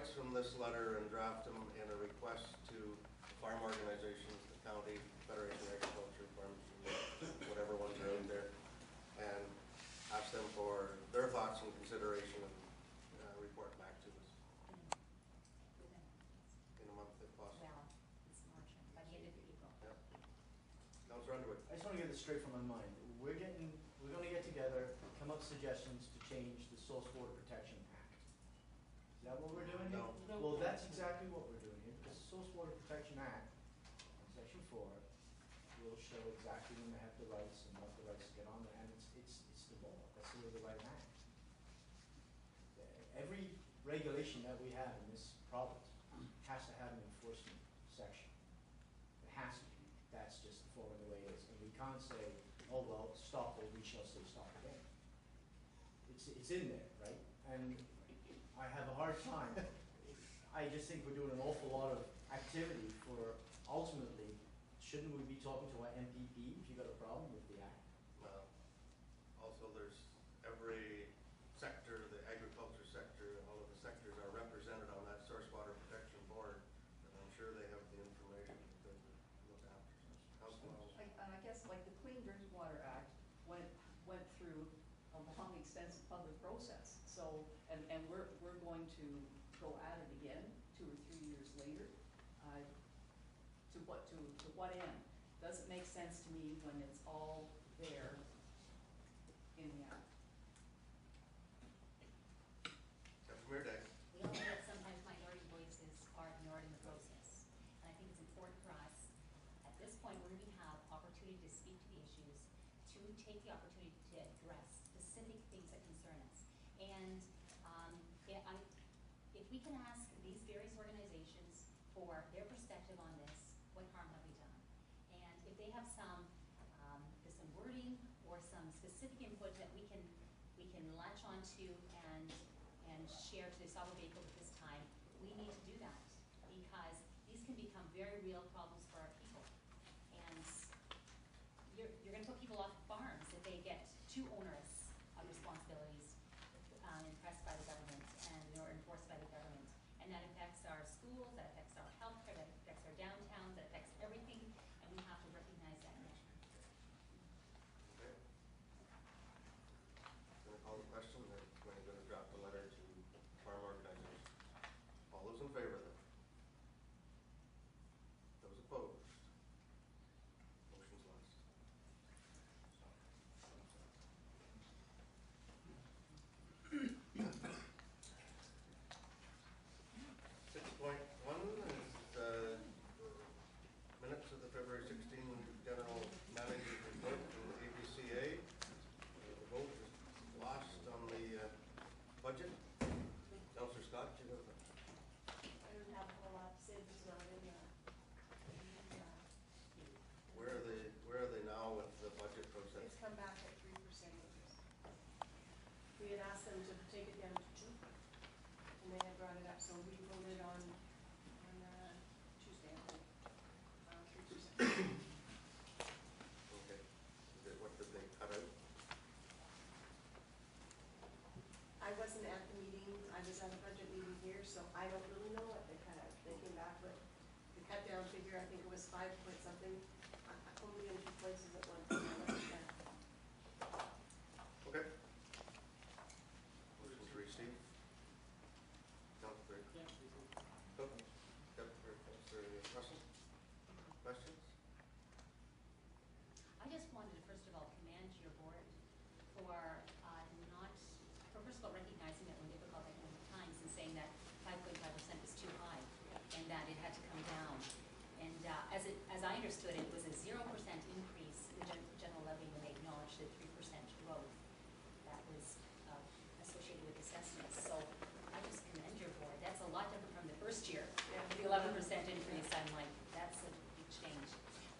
points from this letter and draft them in a request to farm organizations, the county, Federation of Agriculture, farms, whatever ones are out there, and ask them for their thoughts and consideration and report back to us in a month if possible. Well, it's March, by the end of April. Yep. Councillor Underwood. I just want to get this straight from my mind. We're going to get together, come up with suggestions to change the Source Water Protection Act. Is that what we're doing here? No. Well, that's exactly what we're doing here, because the Source Water Protection Act, Section 4, will show exactly when they have the rights and what the rights to get on there, and it's the law. That's the way the right act. Every regulation that we have in this province has to have an enforcement section. It has to be. That's just the form of the way it is. And we can't say, oh, well, stop, or we shall say stop again. It's in there, right? And I have a hard time. I just think we're doing an awful lot of activity for, ultimately, shouldn't we be talking to our MPP if you've got a problem with the act? Well, also there's every sector, the agriculture sector, all of the sectors are represented on that Source Water Protection Board, and I'm sure they have the information to look after. I guess like the Clean Drinking Water Act went through a long, extensive public process. So, and we're going to go at it again 2 or 3 years later. To what end? Does it make sense to me when it's all there in the act? Councilor Day. We all know that sometimes minority voices are ignored in the process. And I think it's important for us, at this point where we have opportunity to speak to the issues, to take the opportunity to address specific things that concern us. And if we can ask these various organizations for their perspective on this, what harm have we done? And if they have some wording or some specific input that we can latch onto and share to the Sababeco at this time, we need to do that, because these can become very real problems for our people. And you're going to put people off farms if they get too onerous of responsibilities impressed by the government or enforced by the government. And that affects our schools, that affects our healthcare, that affects our downtowns, that affects everything, and we have to recognize that. Okay. Going to call the question, then we're going to drop the letter to farm organizations. All those in favor of that? Those opposed? Motion's lost. 6.1 is minutes of the February 16 General Manager's Report from the ABCA. The vote is lost on the budget. Councillor Scott, you have I don't have a whole lot to say. It's not in there. Where are they now with the budget process? It's come back at 3%. We had asked them to take it down to 2%, and they had brought it up, so we voted on Tuesday, I think, 3%. Okay. What did they cut out? I wasn't at the meeting. I was at a budget meeting here, so I don't really know what they cut out. They came back with the cut down figure. I think it was 5 point something. Only in 2 places at one time. Okay. Motion to receive. Councillor. Councillor Russell. Questions? I just wanted to first of all commend your board for first of all recognizing that we're in difficult economic times and saying that 5.5% was too high and that it had to come down. And as I understood it, was a 0% increase in the general levy when they acknowledged the 3% growth that was associated with assessments. So I just commend your board. That's a lot different from the first year. The 11% increase, I'm like, that's a big change.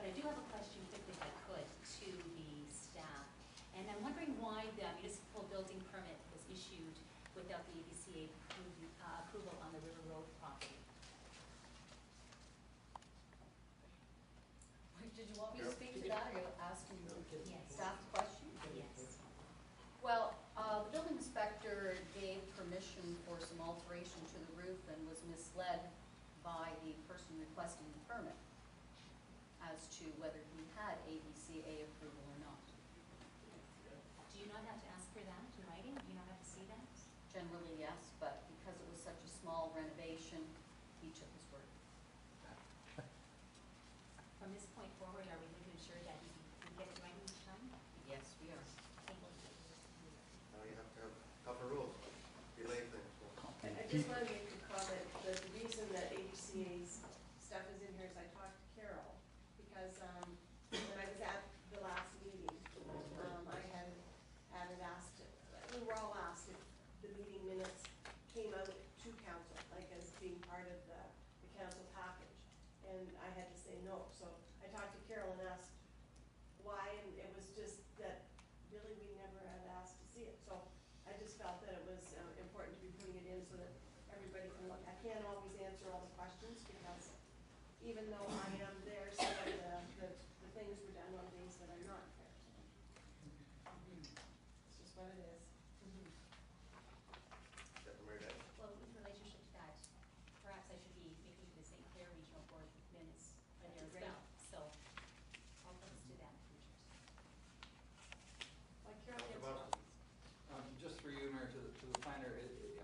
But I do have a question, particularly if I could, to the staff. And I'm wondering why the municipal building permit was issued without the ABCA approval on the River Road property. Did you want me to speak to that, or are you asking Yes. staff question? Yes. Well, the building inspector gave permission for some alteration to the roof and was to whether he had ABCA approval or not. Do you not have to ask for that in writing? Do you not have to see that? Generally, yes, but because it was such a small renovation, he took his word. From this point forward, are we going to ensure that he gets it right each time? Yes, we are. Now you have to have tougher rules, delay things. So. I just want to make a comment, that the reason that ABCA's stuff is in here is I talked to Carol, because when I was at the last meeting, I had it asked, we were all asked if the meeting minutes came out to council, like as being part of the council package, and I had to say no. So I talked to Carol and asked why, and it was just that really we never had asked to see it. So I just felt that it was important to be putting it in so that everybody can look. I can't always answer all the questions because even though I am there, some of the things were done on days that I'm not there. It's just what it is. Mary Ann? Well, in relationship to that, perhaps I should be making sure the St. Clair Regional Board minutes are there as Great. well. So I'll let us do that in the future. Like Carol Councillor gets Boston? Just for you, Mayor, to the planner,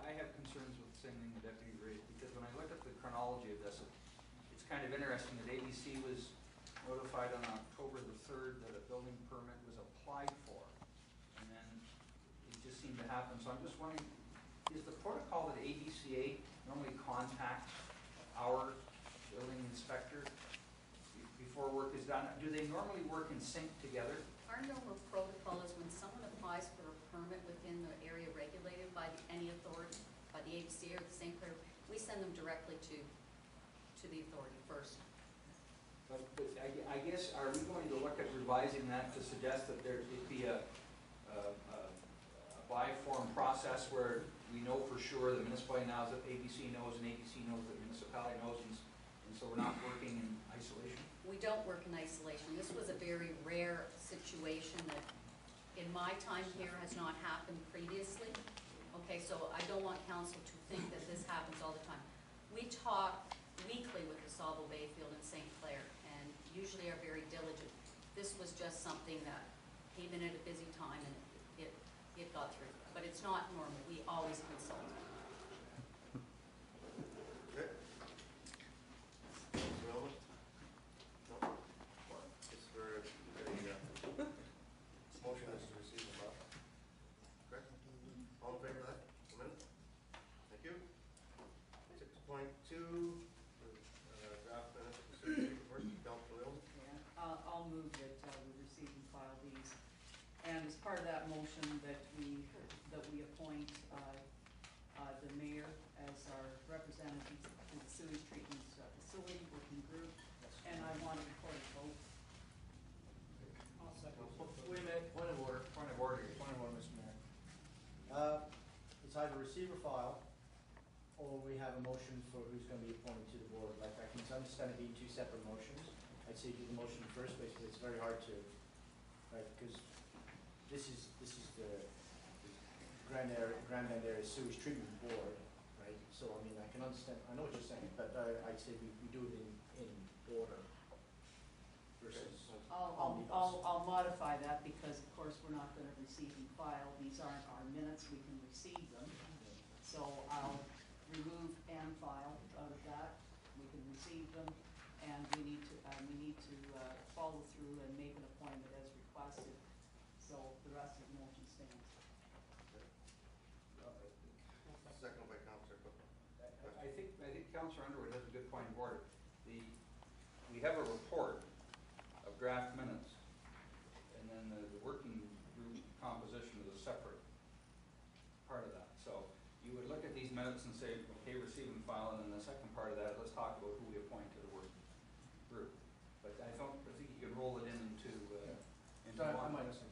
I have concerns with the same thing the deputy raised, because when I look at the chronology of this, it's kind of interesting that ABC was notified on October the 3rd that a building permit was applied for, and then it just seemed to happen. So I'm just wondering, is the protocol that ABCA normally contacts our building inspector before work is done? Do they normally work in sync together? Our normal protocol is when someone applies for a permit within the area regulated by any authority, by the ABC or the St. Clair, we send them directly to the authority first. But I guess, are we going to look at revising that to suggest that it be a by-form process where we know for sure the municipality knows that ABC knows and ABC knows that municipality knows, and so we're not working in isolation? We don't work in isolation. This was a very rare situation that in my time here has not happened previously. Okay, so I don't want council to think that this happens all the time. We talk weekly with the Sauble Bayfield and St. Clair, and usually are very diligent. This was just something that came in at a busy time, and it got through. But it's not normal. We always consult. Okay. Councillor Elman? No. It's for a motion is to receive and file. Correct? All in favor of that? A minute? Thank you. 6.2, draft minutes of the city report. Councillor Elman? Yeah, I'll move that we receive and file these. And as part of that motion that we appoint the mayor as our representative to the sewage treatment facility working group, and I want to record a vote. I'll second. Wait a minute, point of order. Point of order. Point of order, Mr. Mayor. It's either receive or file, or we have a motion for who's going to be appointed to the board. Like, I can understand it being two separate motions. I'd say do the motion first, basically. It's very hard to, right, because this is the Grand End Area Sewage Treatment Board, right? So, I mean, I can understand, I know what you're saying, but I'd say we do it in order versus omnibus. I'll modify that because, of course, we're not going to receive and file. These aren't our minutes. We can receive them. So I'll remove and file out of that. We can receive them, and we need to follow through and make an appointment as requested. So the rest of the motion stands. Second by Councillor Cook. I think Councillor Underwood has a good point of order. We have a report of draft minutes, and then the working group composition is a separate part of that. So you would look at these minutes and say, okay, receive and file, and then the second part of that, let's talk about who we appoint to the working group. But I think you can roll it into I one. might have some